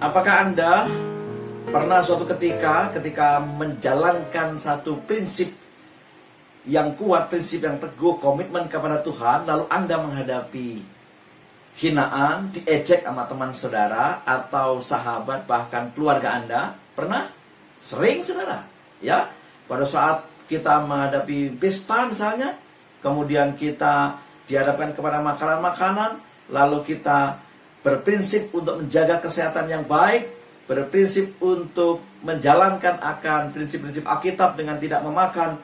Apakah Anda pernah suatu ketika menjalankan satu prinsip yang kuat, prinsip yang teguh, komitmen kepada Tuhan, lalu Anda menghadapi hinaan, diejek sama teman saudara atau sahabat, bahkan keluarga Anda? Pernah? Sering, saudara. Ya, pada saat kita menghadapi pesta misalnya, kemudian kita dihadapkan kepada makanan-makanan, lalu kita berprinsip untuk menjaga kesehatan yang baik, berprinsip untuk menjalankan akan prinsip-prinsip Alkitab dengan tidak memakan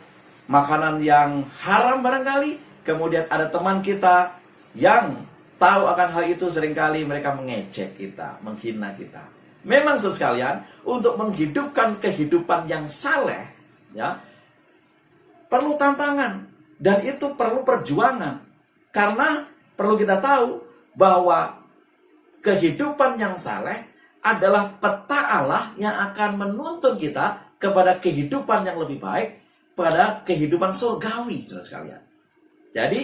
makanan yang haram barangkali. Kemudian ada teman kita yang tahu akan hal itu, seringkali mereka mengejek kita, menghina kita. Memang saudara sekalian, untuk menghidupkan kehidupan yang saleh, ya, perlu tantangan dan itu perlu perjuangan. Karena perlu kita tahu bahwa kehidupan yang saleh adalah peta Allah yang akan menuntun kita kepada kehidupan yang lebih baik, pada kehidupan surgawi, saudara sekalian. Jadi,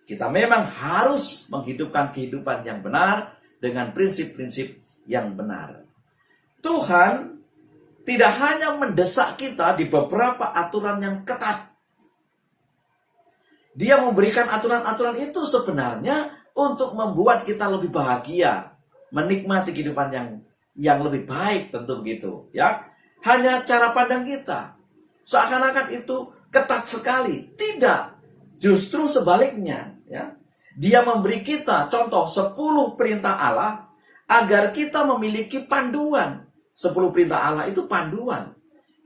kita memang harus menghidupkan kehidupan yang benar dengan prinsip-prinsip yang benar. Tuhan tidak hanya mendesak kita di beberapa aturan yang ketat. Dia memberikan aturan-aturan itu sebenarnya untuk membuat kita lebih bahagia, menikmati kehidupan yang lebih baik, tentu begitu, ya. Hanya cara pandang kita seakan-akan itu ketat sekali. Tidak, justru sebaliknya, ya. Dia memberi kita contoh 10 perintah Allah agar kita memiliki panduan. 10 perintah Allah itu panduan.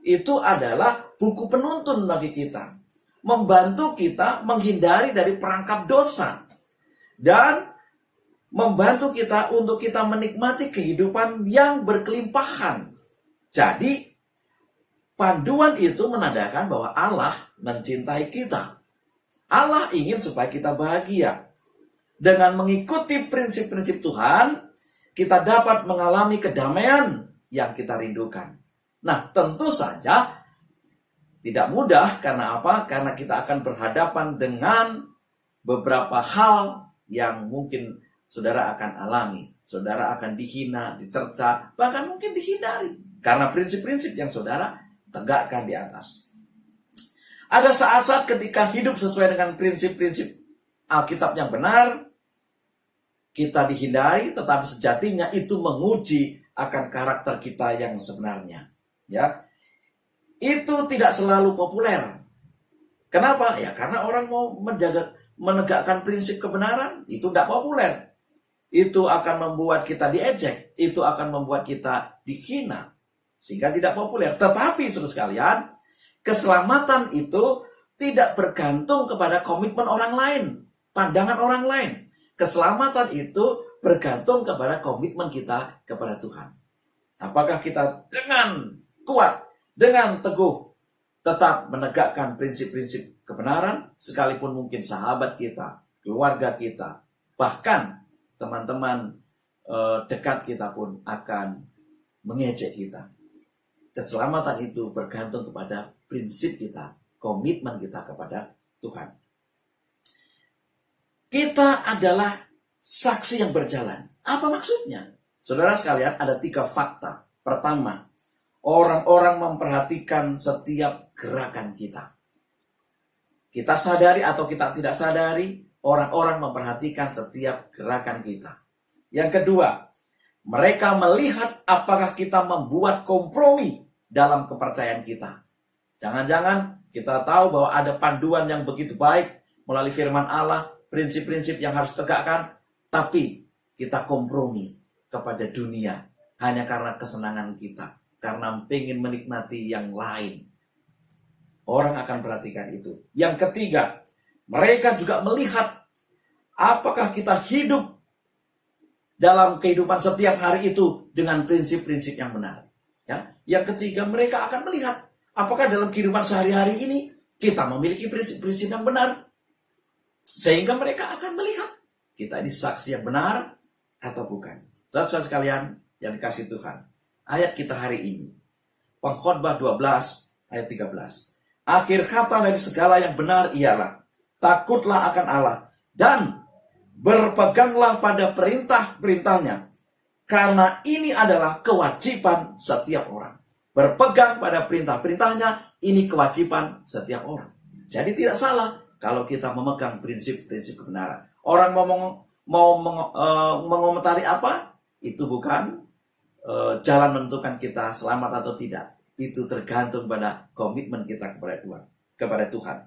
Itu adalah buku penuntun bagi kita, membantu kita menghindari dari perangkap dosa, dan membantu kita untuk kita menikmati kehidupan yang berkelimpahan. Jadi, panduan itu menandakan bahwa Allah mencintai kita. Allah ingin supaya kita bahagia. Dengan mengikuti prinsip-prinsip Tuhan, kita dapat mengalami kedamaian yang kita rindukan. Nah, tentu saja tidak mudah. Karena apa? Karena kita akan berhadapan dengan beberapa hal yang mungkin saudara akan alami. Saudara akan dihina, dicerca, bahkan mungkin dihindari karena prinsip-prinsip yang saudara tegakkan di atas. Ada saat-saat ketika hidup sesuai dengan prinsip-prinsip Alkitab yang benar, kita dihindari, tetapi sejatinya itu menguji akan karakter kita yang sebenarnya. Ya, itu tidak selalu populer. Kenapa? Ya karena orang mau menegakkan prinsip kebenaran, itu tidak populer. Itu akan membuat kita diejek, itu akan membuat kita dihina, sehingga tidak populer. Tetapi saudara sekalian, keselamatan itu tidak bergantung kepada komitmen orang lain, pandangan orang lain. Keselamatan itu bergantung kepada komitmen kita kepada Tuhan. Apakah kita dengan kuat, dengan teguh, tetap menegakkan prinsip-prinsip kebenaran, sekalipun mungkin sahabat kita, keluarga kita, bahkan teman-teman dekat kita pun akan mengejek kita. Keselamatan itu bergantung kepada prinsip kita, komitmen kita kepada Tuhan. Kita adalah saksi yang berjalan. Apa maksudnya? Saudara sekalian, ada 3 fakta. Pertama, orang-orang memperhatikan setiap gerakan kita. Kita sadari atau kita tidak sadari, orang-orang memperhatikan setiap gerakan kita. Yang kedua, mereka melihat apakah kita membuat kompromi dalam kepercayaan kita. Jangan-jangan kita tahu bahwa ada panduan yang begitu baik melalui firman Allah, prinsip-prinsip yang harus tegakkan, tapi kita kompromi kepada dunia hanya karena kesenangan kita, karena ingin menikmati yang lain. Orang akan perhatikan itu. Yang ketiga, mereka juga melihat apakah kita hidup dalam kehidupan setiap hari itu dengan prinsip-prinsip yang benar. Ya. Yang ketiga, mereka akan melihat apakah dalam kehidupan sehari-hari ini kita memiliki prinsip-prinsip yang benar. Sehingga mereka akan melihat kita ini saksi yang benar atau bukan. Saudara-saudara sekalian yang dikasihi Tuhan, ayat kita hari ini, Pengkhotbah 12 ayat 13. Akhir kata dari segala yang benar ialah, takutlah akan Allah dan berpeganglah pada perintah-perintahnya. Karena ini adalah kewajiban setiap orang. Berpegang pada perintah-perintahnya, ini kewajiban setiap orang. Jadi tidak salah kalau kita memegang prinsip-prinsip kebenaran. Orang mau mengomentari apa, itu bukan jalan menentukan kita selamat atau tidak. Itu tergantung pada komitmen kita kepada Tuhan.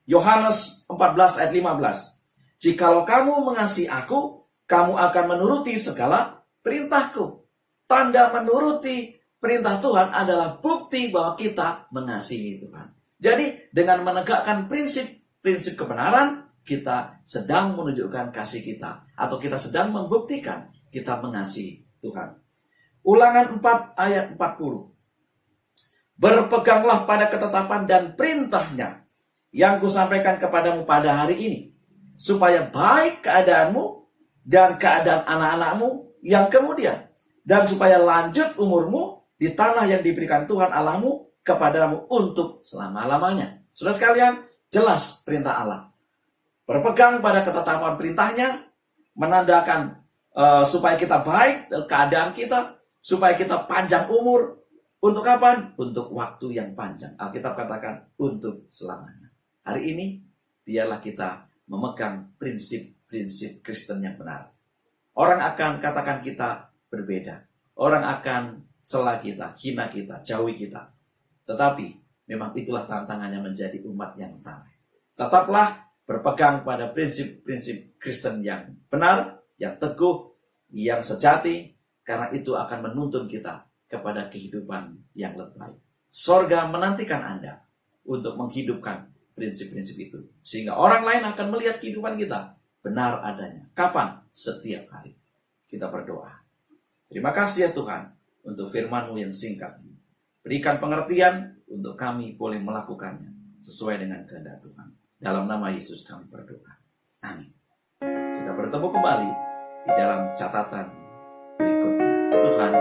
Yohanes 14 ayat 15. Jikalau kamu mengasihi aku, kamu akan menuruti segala perintahku. Tanda menuruti perintah Tuhan adalah bukti bahwa kita mengasihi Tuhan. Jadi dengan menegakkan prinsip kebenaran, kita sedang menunjukkan kasih kita. Atau kita sedang membuktikan kita mengasihi Tuhan. Ulangan 4 ayat 40. Berpeganglah pada ketetapan dan perintahnya yang kusampaikan kepadamu pada hari ini, supaya baik keadaanmu dan keadaan anak-anakmu yang kemudian, dan supaya lanjut umurmu di tanah yang diberikan Tuhan Allahmu kepadamu untuk selama-lamanya. Saudara sekalian, jelas perintah Allah. Berpegang pada ketetapan perintahnya, menandakan supaya kita baik dalam keadaan kita, supaya kita panjang umur. Untuk kapan? Untuk waktu yang panjang. Alkitab katakan untuk selamanya. Hari ini, biarlah kita memegang prinsip-prinsip Kristen yang benar. Orang akan katakan kita berbeda. Orang akan cela kita, hina kita, jauhi kita. Tetapi, memang itulah tantangannya menjadi umat yang saleh. Tetaplah berpegang pada prinsip-prinsip Kristen yang benar, yang teguh, yang sejati, karena itu akan menuntun kita kepada kehidupan yang lebih baik. Sorga menantikan Anda untuk menghidupkan prinsip-prinsip itu. Sehingga orang lain akan melihat kehidupan kita benar adanya. Kapan? Setiap hari. Kita berdoa. Terima kasih ya Tuhan untuk firman-Mu yang singkat. Berikan pengertian untuk kami boleh melakukannya sesuai dengan kehendak Tuhan. Dalam nama Yesus kami berdoa. Amin. Kita bertemu kembali di dalam catatan berikutnya. Tuhan